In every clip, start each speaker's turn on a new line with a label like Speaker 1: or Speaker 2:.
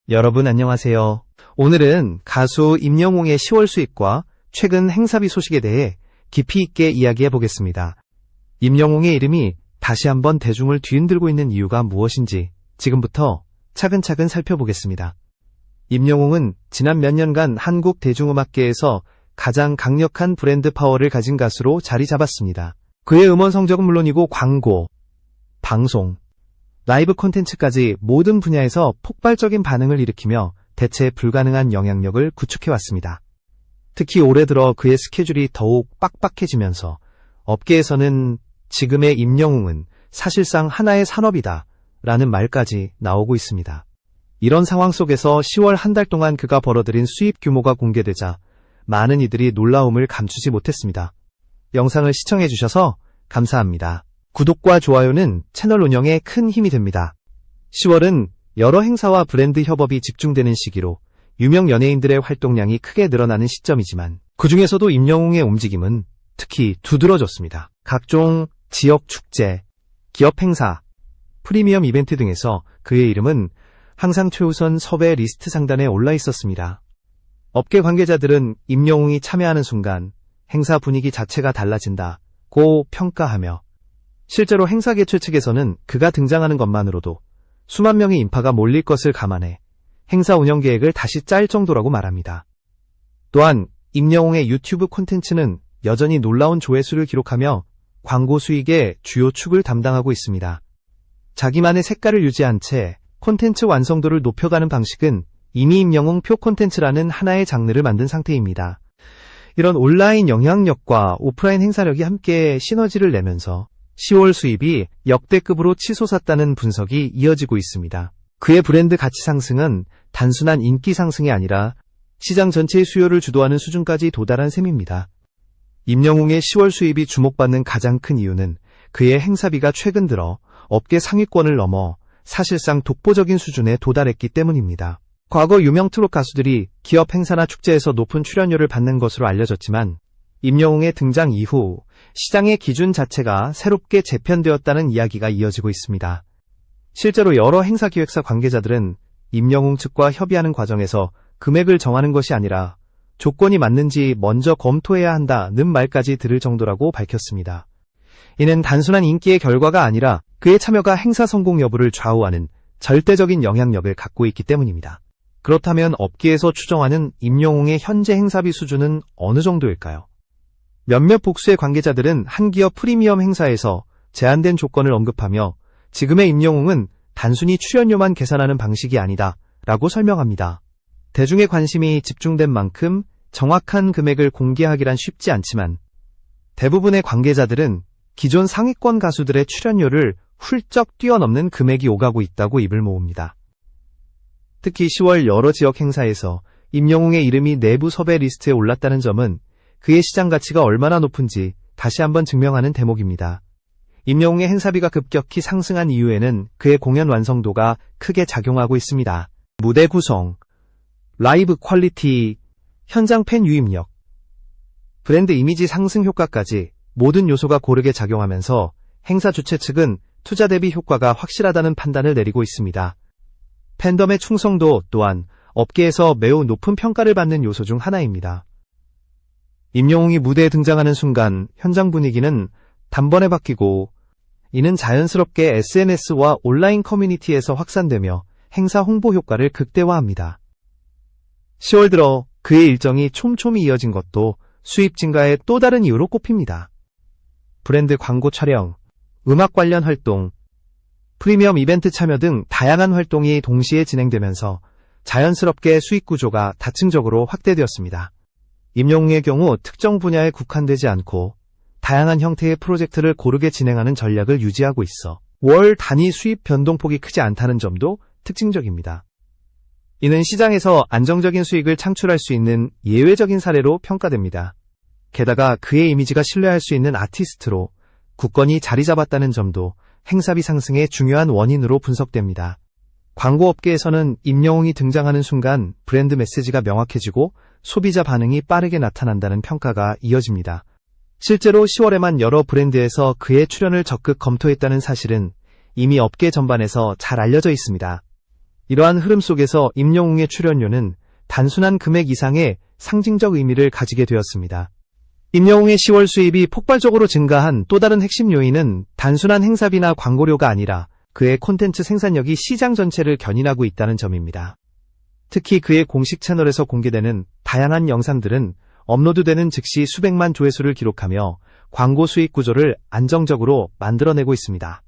Speaker 1: 여러분 안녕하세요. 오늘은 가수 임영웅의 10월 수입과 최근 행사비 소식에 대해 깊이 있게 이야기해 보겠습니다. 임영웅의 이름이 다시 한번 대중을 뒤흔들고 있는 이유가 무엇인지 지금부터 차근차근 살펴보겠습니다. 임영웅은 지난 몇 년간 한국 대중음악계에서 가장 강력한 브랜드 파워를 가진 가수로 자리 잡았습니다. 그의 음원 성적은 물론이고 광고, 방송, 라이브 콘텐츠까지 모든 분야에서 폭발적인 반응을 일으키며 대체 불가능한 영향력을 구축해왔습니다. 특히 올해 들어 그의 스케줄이 더욱 빡빡해지면서 업계에서는 지금의 임영웅은 사실상 하나의 산업이다 라는 말까지 나오고 있습니다. 이런 상황 속에서 10월 한 달 동안 그가 벌어들인 수입 규모가 공개되자 많은 이들이 놀라움을 감추지 못했습니다. 영상을 시청해주셔서 감사합니다. 구독과 좋아요는 채널 운영에 큰 힘이 됩니다. 10월은 여러 행사와 브랜드 협업이 집중되는 시기로 유명 연예인들의 활동량이 크게 늘어나는 시점이지만 그 중에서도 임영웅의 움직임은 특히 두드러졌습니다. 각종 지역 축제, 기업 행사, 프리미엄 이벤트 등에서 그의 이름은 항상 최우선 섭외 리스트 상단에 올라 있었습니다. 업계 관계자들은 임영웅이 참여하는 순간 행사 분위기 자체가 달라진다고 평가하며 실제로 행사 개최 측에서는 그가 등장하는 것만으로도 수만 명의 인파가 몰릴 것을 감안해 행사 운영 계획을 다시 짤 정도라고 말합니다. 또한 임영웅의 유튜브 콘텐츠는 여전히 놀라운 조회수를 기록하며 광고 수익의 주요 축을 담당하고 있습니다. 자기만의 색깔을 유지한 채 콘텐츠 완성도를 높여가는 방식은 이미 임영웅 표 콘텐츠라는 하나의 장르를 만든 상태입니다. 이런 온라인 영향력과 오프라인 행사력이 함께 시너지를 내면서 10월 수입이 역대급으로 치솟았다는 분석이 이어지고 있습니다. 그의 브랜드 가치 상승은 단순한 인기 상승이 아니라 시장 전체의 수요를 주도하는 수준까지 도달한 셈입니다. 임영웅의 10월 수입이 주목받는 가장 큰 이유는 그의 행사비가 최근 들어 업계 상위권을 넘어 사실상 독보적인 수준에 도달했기 때문입니다. 과거 유명 트롯 가수들이 기업 행사나 축제에서 높은 출연료를 받는 것으로 알려졌지만 임영웅의 등장 이후 시장의 기준 자체가 새롭게 재편되었다는 이야기가 이어지고 있습니다. 실제로 여러 행사 기획사 관계자들은 임영웅 측과 협의하는 과정에서 금액을 정하는 것이 아니라 조건이 맞는지 먼저 검토해야 한다는 말까지 들을 정도라고 밝혔습니다. 이는 단순한 인기의 결과가 아니라 그의 참여가 행사 성공 여부를 좌우하는 절대적인 영향력을 갖고 있기 때문입니다. 그렇다면 업계에서 추정하는 임영웅의 현재 행사비 수준은 어느 정도일까요? 몇몇 복수의 관계자들은 한 기업 프리미엄 행사에서 제한된 조건을 언급하며 지금의 임영웅은 단순히 출연료만 계산하는 방식이 아니다 라고 설명합니다. 대중의 관심이 집중된 만큼 정확한 금액을 공개하기란 쉽지 않지만 대부분의 관계자들은 기존 상위권 가수들의 출연료를 훌쩍 뛰어넘는 금액이 오가고 있다고 입을 모읍니다. 특히 10월 여러 지역 행사에서 임영웅의 이름이 내부 섭외 리스트에 올랐다는 점은 그의 시장 가치가 얼마나 높은지 다시 한번 증명하는 대목입니다. 임영웅의 행사비가 급격히 상승한 이유에는 그의 공연 완성도가 크게 작용하고 있습니다. 무대 구성, 라이브 퀄리티, 현장 팬 유입력, 브랜드 이미지 상승 효과까지 모든 요소가 고르게 작용하면서 행사 주최 측은 투자 대비 효과가 확실하다는 판단을 내리고 있습니다. 팬덤의 충성도 또한 업계에서 매우 높은 평가를 받는 요소 중 하나입니다. 임영웅이 무대에 등장하는 순간 현장 분위기는 단번에 바뀌고 이는 자연스럽게 SNS와 온라인 커뮤니티에서 확산되며 행사 홍보 효과를 극대화합니다. 10월 들어 그의 일정이 촘촘히 이어진 것도 수입 증가의 또 다른 이유로 꼽힙니다. 브랜드 광고 촬영, 음악 관련 활동, 프리미엄 이벤트 참여 등 다양한 활동이 동시에 진행되면서 자연스럽게 수익 구조가 다층적으로 확대되었습니다. 임영웅의 경우 특정 분야에 국한되지 않고 다양한 형태의 프로젝트를 고르게 진행하는 전략을 유지하고 있어 월 단위 수입 변동폭이 크지 않다는 점도 특징적입니다. 이는 시장에서 안정적인 수익을 창출할 수 있는 예외적인 사례로 평가됩니다. 게다가 그의 이미지가 신뢰할 수 있는 아티스트로 굳건히 자리 잡았다는 점도 행사비 상승의 중요한 원인으로 분석됩니다. 광고업계에서는 임영웅이 등장하는 순간 브랜드 메시지가 명확해지고 소비자 반응이 빠르게 나타난다는 평가가 이어집니다. 실제로 10월에만 여러 브랜드에서 그의 출연을 적극 검토했다는 사실은 이미 업계 전반에서 잘 알려져 있습니다. 이러한 흐름 속에서 임영웅의 출연료는 단순한 금액 이상의 상징적 의미를 가지게 되었습니다. 임영웅의 10월 수입이 폭발적으로 증가한 또 다른 핵심 요인은 단순한 행사비나 광고료가 아니라 그의 콘텐츠 생산력이 시장 전체를 견인하고 있다는 점입니다. 특히 그의 공식 채널에서 공개되는 다양한 영상들은 업로드되는 즉시 수백만 조회수를 기록하며 광고 수익 구조를 안정적으로 만들어내고 있습니다.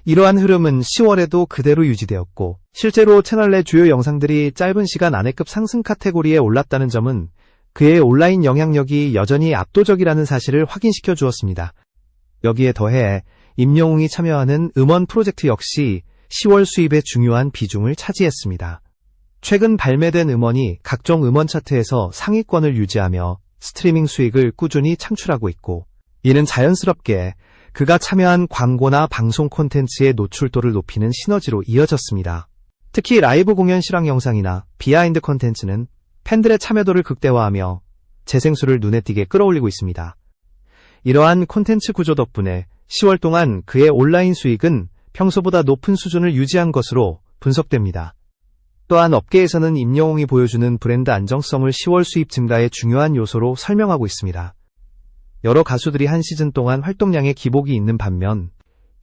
Speaker 1: 이러한 흐름은 10월에도 그대로 유지되었고, 실제로 채널 내 주요 영상들이 짧은 시간 안에 급 상승 카테고리에 올랐다는 점은 그의 온라인 영향력이 여전히 압도적이라는 사실을 확인시켜 주었습니다. 여기에 더해 임영웅이 참여하는 음원 프로젝트 역시 10월 수입의 중요한 비중을 차지했습니다. 최근 발매된 음원이 각종 음원 차트에서 상위권을 유지하며 스트리밍 수익을 꾸준히 창출하고 있고, 이는 자연스럽게 그가 참여한 광고나 방송 콘텐츠의 노출도를 높이는 시너지로 이어졌습니다. 특히 라이브 공연 실황 영상이나 비하인드 콘텐츠는 팬들의 참여도를 극대화하며 재생수를 눈에 띄게 끌어올리고 있습니다. 이러한 콘텐츠 구조 덕분에 10월 동안 그의 온라인 수익은 평소보다 높은 수준을 유지한 것으로 분석됩니다. 또한 업계에서는 임영웅이 보여주는 브랜드 안정성을 10월 수입 증가의 중요한 요소로 설명하고 있습니다. 여러 가수들이 한 시즌 동안 활동량의 기복이 있는 반면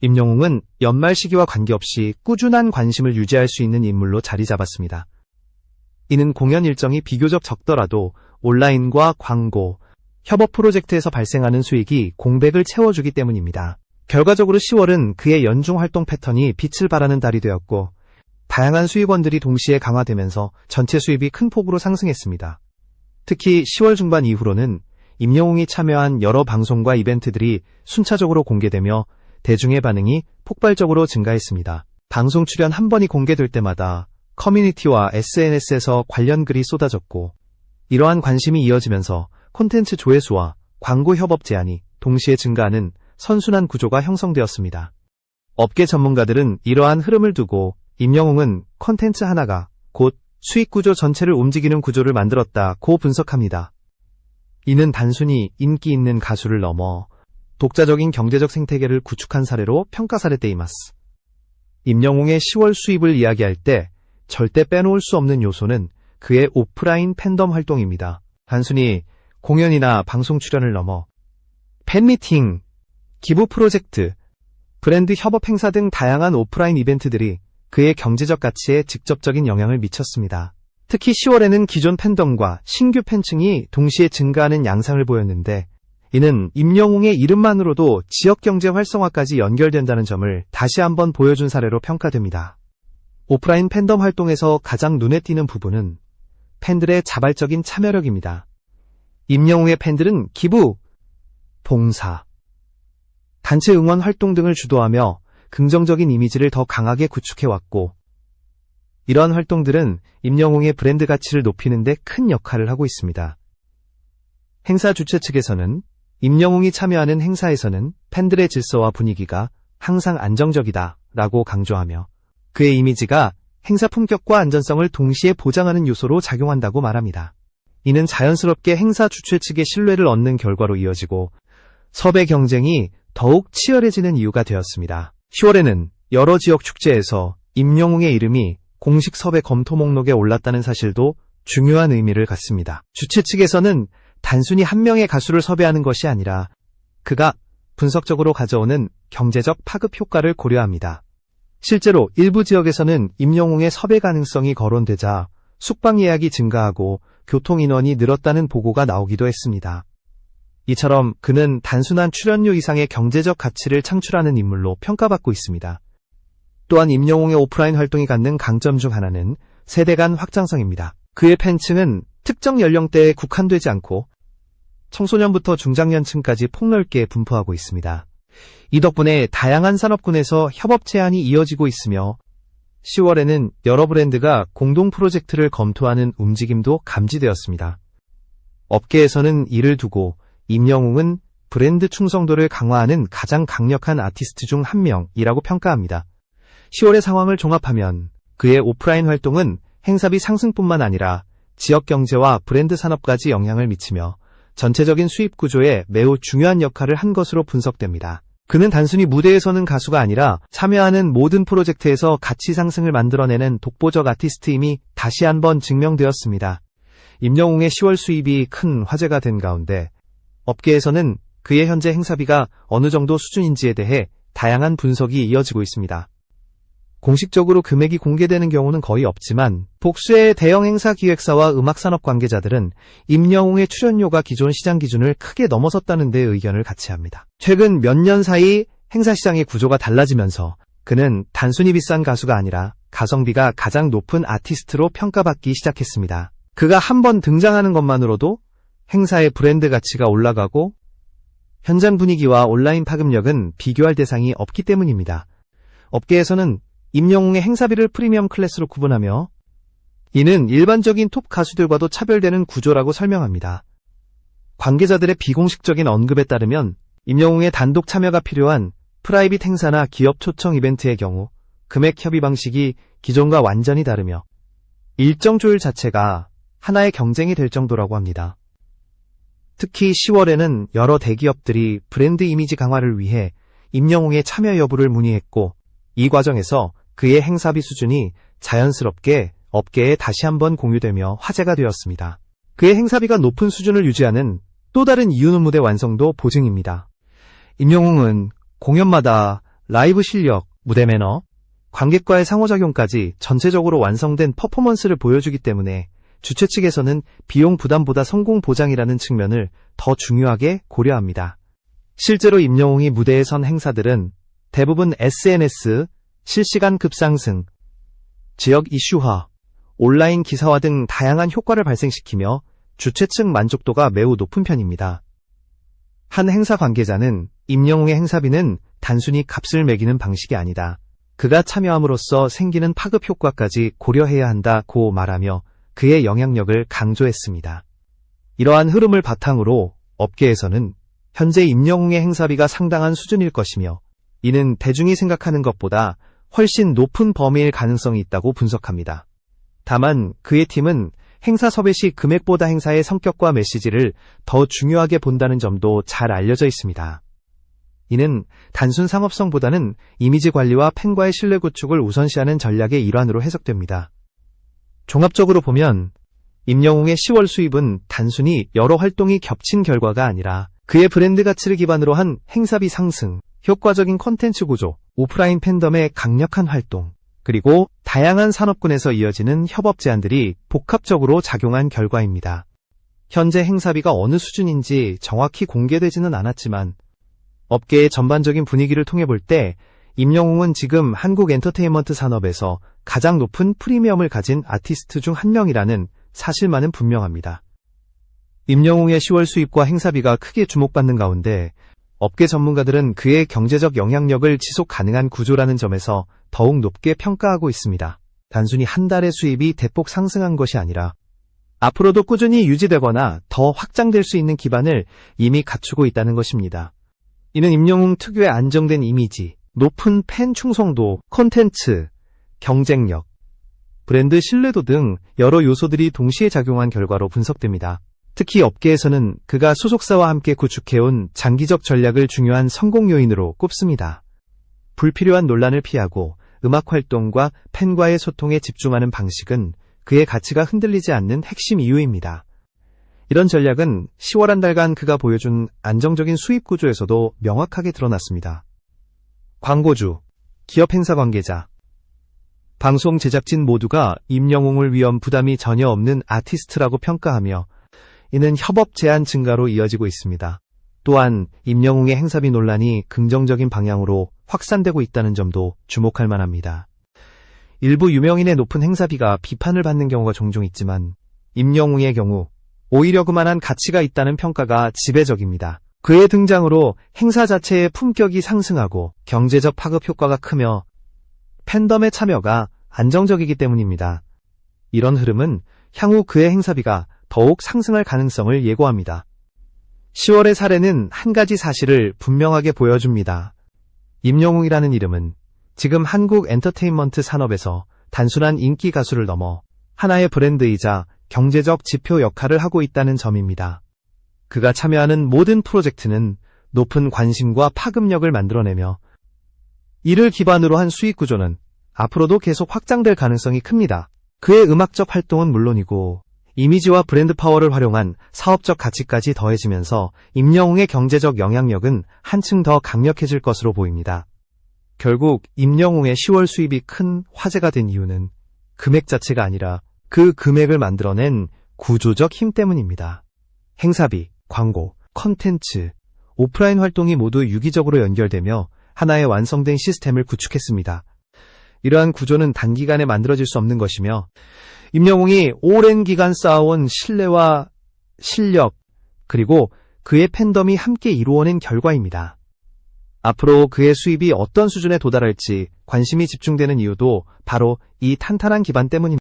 Speaker 1: 임영웅은 연말 시기와 관계없이 꾸준한 관심을 유지할 수 있는 인물로 자리 잡았습니다. 이는 공연 일정이 비교적 적더라도 온라인과 광고, 협업 프로젝트에서 발생하는 수익이 공백을 채워주기 때문입니다. 결과적으로 10월은 그의 연중 활동 패턴이 빛을 발하는 달이 되었고, 다양한 수익원들이 동시에 강화되면서 전체 수입이 큰 폭으로 상승했습니다. 특히 10월 중반 이후로는 임영웅이 참여한 여러 방송과 이벤트들이 순차적으로 공개되며 대중의 반응이 폭발적으로 증가했습니다. 방송 출연 한 번이 공개될 때마다 커뮤니티와 SNS에서 관련 글이 쏟아졌고, 이러한 관심이 이어지면서 콘텐츠 조회수와 광고 협업 제안이 동시에 증가하는 선순환 구조가 형성되었습니다. 업계 전문가들은 이러한 흐름을 두고 임영웅은 콘텐츠 하나가 곧 수익 구조 전체를 움직이는 구조를 만들었다고 분석합니다. 이는 단순히 인기 있는 가수를 넘어 독자적인 경제적 생태계를 구축한 사례로 평가사례 때이마스. 임영웅의 10월 수입을 이야기할 때 절대 빼놓을 수 없는 요소는 그의 오프라인 팬덤 활동입니다. 단순히 공연이나 방송 출연을 넘어 팬미팅, 기부 프로젝트, 브랜드 협업 행사 등 다양한 오프라인 이벤트들이 그의 경제적 가치에 직접적인 영향을 미쳤습니다. 특히 10월에는 기존 팬덤과 신규 팬층이 동시에 증가하는 양상을 보였는데, 이는 임영웅의 이름만으로도 지역경제 활성화까지 연결된다는 점을 다시 한번 보여준 사례로 평가됩니다. 오프라인 팬덤 활동에서 가장 눈에 띄는 부분은 팬들의 자발적인 참여력입니다. 임영웅의 팬들은 기부, 봉사, 단체 응원 활동 등을 주도하며 긍정적인 이미지를 더 강하게 구축해왔고, 이러한 활동들은 임영웅의 브랜드 가치를 높이는 데 큰 역할을 하고 있습니다. 행사 주최 측에서는 임영웅이 참여하는 행사에서는 팬들의 질서와 분위기가 항상 안정적이다 라고 강조하며 그의 이미지가 행사 품격과 안전성을 동시에 보장하는 요소로 작용한다고 말합니다. 이는 자연스럽게 행사 주최 측의 신뢰를 얻는 결과로 이어지고 섭외 경쟁이 더욱 치열해지는 이유가 되었습니다. 10월에는 여러 지역 축제에서 임영웅의 이름이 공식 섭외 검토 목록에 올랐다는 사실도 중요한 의미를 갖습니다. 주최 측에서는 단순히 한 명의 가수를 섭외하는 것이 아니라 그가 분석적으로 가져오는 경제적 파급 효과를 고려합니다. 실제로 일부 지역에서는 임영웅의 섭외 가능성이 거론되자 숙박 예약이 증가하고 교통 인원이 늘었다는 보고가 나오기도 했습니다. 이처럼 그는 단순한 출연료 이상의 경제적 가치를 창출하는 인물로 평가받고 있습니다. 또한 임영웅의 오프라인 활동이 갖는 강점 중 하나는 세대 간 확장성입니다. 그의 팬층은 특정 연령대에 국한되지 않고 청소년부터 중장년층까지 폭넓게 분포하고 있습니다. 이 덕분에 다양한 산업군에서 협업 제안이 이어지고 있으며 10월에는 여러 브랜드가 공동 프로젝트를 검토하는 움직임도 감지되었습니다. 업계에서는 이를 두고 임영웅은 브랜드 충성도를 강화하는 가장 강력한 아티스트 중 한 명이라고 평가합니다. 10월의 상황을 종합하면 그의 오프라인 활동은 행사비 상승뿐만 아니라 지역 경제와 브랜드 산업까지 영향을 미치며 전체적인 수입 구조에 매우 중요한 역할을 한 것으로 분석됩니다. 그는 단순히 무대에 서는 가수가 아니라 참여하는 모든 프로젝트에서 가치 상승을 만들어내는 독보적 아티스트임이 다시 한번 증명되었습니다. 임영웅의 10월 수입이 큰 화제가 된 가운데 업계에서는 그의 현재 행사비가 어느 정도 수준인지에 대해 다양한 분석이 이어지고 있습니다. 공식적으로 금액이 공개되는 경우는 거의 없지만 복수의 대형 행사 기획사와 음악산업 관계자들은 임영웅의 출연료가 기존 시장 기준을 크게 넘어섰다는 데 의견을 같이 합니다. 최근 몇 년 사이 행사 시장의 구조가 달라지면서 그는 단순히 비싼 가수가 아니라 가성비가 가장 높은 아티스트로 평가받기 시작했습니다. 그가 한 번 등장하는 것만으로도 행사의 브랜드 가치가 올라가고 현장 분위기와 온라인 파급력은 비교할 대상이 없기 때문입니다. 업계에서는 임영웅의 행사비를 프리미엄 클래스로 구분하며 이는 일반적인 톱 가수들과도 차별되는 구조라고 설명합니다. 관계자들의 비공식적인 언급에 따르면 임영웅의 단독 참여가 필요한 프라이빗 행사나 기업 초청 이벤트의 경우 금액 협의 방식이 기존과 완전히 다르며 일정 조율 자체가 하나의 경쟁이 될 정도라고 합니다. 특히 10월에는 여러 대기업들이 브랜드 이미지 강화를 위해 임영웅의 참여 여부를 문의했고 이 과정에서 그의 행사비 수준이 자연스럽게 업계에 다시 한번 공유되며 화제가 되었습니다. 그의 행사비가 높은 수준을 유지하는 또 다른 이유는 무대 완성도 보증입니다. 임영웅은 공연마다 라이브 실력, 무대 매너, 관객과의 상호작용까지 전체적으로 완성된 퍼포먼스를 보여주기 때문에 주최 측에서는 비용 부담보다 성공 보장이라는 측면을 더 중요하게 고려합니다. 실제로 임영웅이 무대에 선 행사들은 대부분 SNS, 실시간 급상승, 지역 이슈화, 온라인 기사화 등 다양한 효과를 발생시키며 주최 측 만족도가 매우 높은 편입니다. 한 행사 관계자는 임영웅의 행사비는 단순히 값을 매기는 방식이 아니다. 그가 참여함으로써 생기는 파급 효과까지 고려해야 한다고 말하며 그의 영향력을 강조했습니다. 이러한 흐름을 바탕으로 업계에서는 현재 임영웅의 행사비가 상당한 수준일 것이며 이는 대중이 생각하는 것보다 훨씬 높은 범위일 가능성이 있다고 분석합니다. 다만 그의 팀은 행사 섭외 시 금액보다 행사의 성격과 메시지를 더 중요하게 본다는 점도 잘 알려져 있습니다. 이는 단순 상업성보다는 이미지 관리와 팬과의 신뢰 구축을 우선시하는 전략의 일환으로 해석됩니다. 종합적으로 보면 임영웅의 10월 수입은 단순히 여러 활동이 겹친 결과가 아니라 그의 브랜드 가치를 기반으로 한 행사비 상승, 효과적인 콘텐츠 구조, 오프라인 팬덤의 강력한 활동, 그리고 다양한 산업군에서 이어지는 협업 제안들이 복합적으로 작용한 결과입니다. 현재 행사비가 어느 수준인지 정확히 공개되지는 않았지만 업계의 전반적인 분위기를 통해 볼 때 임영웅은 지금 한국 엔터테인먼트 산업에서 가장 높은 프리미엄을 가진 아티스트 중 한 명이라는 사실만은 분명합니다. 임영웅의 10월 수입과 행사비가 크게 주목받는 가운데 업계 전문가들은 그의 경제적 영향력을 지속 가능한 구조라는 점에서 더욱 높게 평가하고 있습니다. 단순히 한 달의 수입이 대폭 상승한 것이 아니라 앞으로도 꾸준히 유지되거나 더 확장될 수 있는 기반을 이미 갖추고 있다는 것입니다. 이는 임영웅 특유의 안정된 이미지, 높은 팬 충성도, 콘텐츠, 경쟁력, 브랜드 신뢰도 등 여러 요소들이 동시에 작용한 결과로 분석됩니다. 특히 업계에서는 그가 소속사와 함께 구축해온 장기적 전략을 중요한 성공 요인으로 꼽습니다. 불필요한 논란을 피하고 음악 활동과 팬과의 소통에 집중하는 방식은 그의 가치가 흔들리지 않는 핵심 이유입니다. 이런 전략은 10월 한 달간 그가 보여준 안정적인 수입 구조에서도 명확하게 드러났습니다. 광고주, 기업 행사 관계자, 방송 제작진 모두가 임영웅을 위한 부담이 전혀 없는 아티스트라고 평가하며 이는 협업 제한 증가로 이어지고 있습니다. 또한 임영웅의 행사비 논란이 긍정적인 방향으로 확산되고 있다는 점도 주목할 만합니다. 일부 유명인의 높은 행사비가 비판을 받는 경우가 종종 있지만 임영웅의 경우 오히려 그만한 가치가 있다는 평가가 지배적입니다. 그의 등장으로 행사 자체의 품격이 상승하고 경제적 파급 효과가 크며 팬덤의 참여가 안정적이기 때문입니다. 이런 흐름은 향후 그의 행사비가 더욱 상승할 가능성을 예고합니다. 10월의 사례는 한 가지 사실을 분명하게 보여줍니다. 임영웅이라는 이름은 지금 한국 엔터테인먼트 산업에서 단순한 인기 가수를 넘어 하나의 브랜드이자 경제적 지표 역할을 하고 있다는 점입니다. 그가 참여하는 모든 프로젝트는 높은 관심과 파급력을 만들어내며 이를 기반으로 한 수익 구조는 앞으로도 계속 확장될 가능성이 큽니다. 그의 음악적 활동은 물론이고 이미지와 브랜드 파워를 활용한 사업적 가치까지 더해지면서 임영웅의 경제적 영향력은 한층 더 강력해질 것으로 보입니다. 결국 임영웅의 10월 수입이 큰 화제가 된 이유는 금액 자체가 아니라 그 금액을 만들어낸 구조적 힘 때문입니다. 행사비, 광고, 컨텐츠, 오프라인 활동이 모두 유기적으로 연결되며 하나의 완성된 시스템을 구축했습니다. 이러한 구조는 단기간에 만들어질 수 없는 것이며 임영웅이 오랜 기간 쌓아온 신뢰와 실력 그리고 그의 팬덤이 함께 이루어낸 결과입니다. 앞으로 그의 수입이 어떤 수준에 도달할지 관심이 집중되는 이유도 바로 이 탄탄한 기반 때문입니다.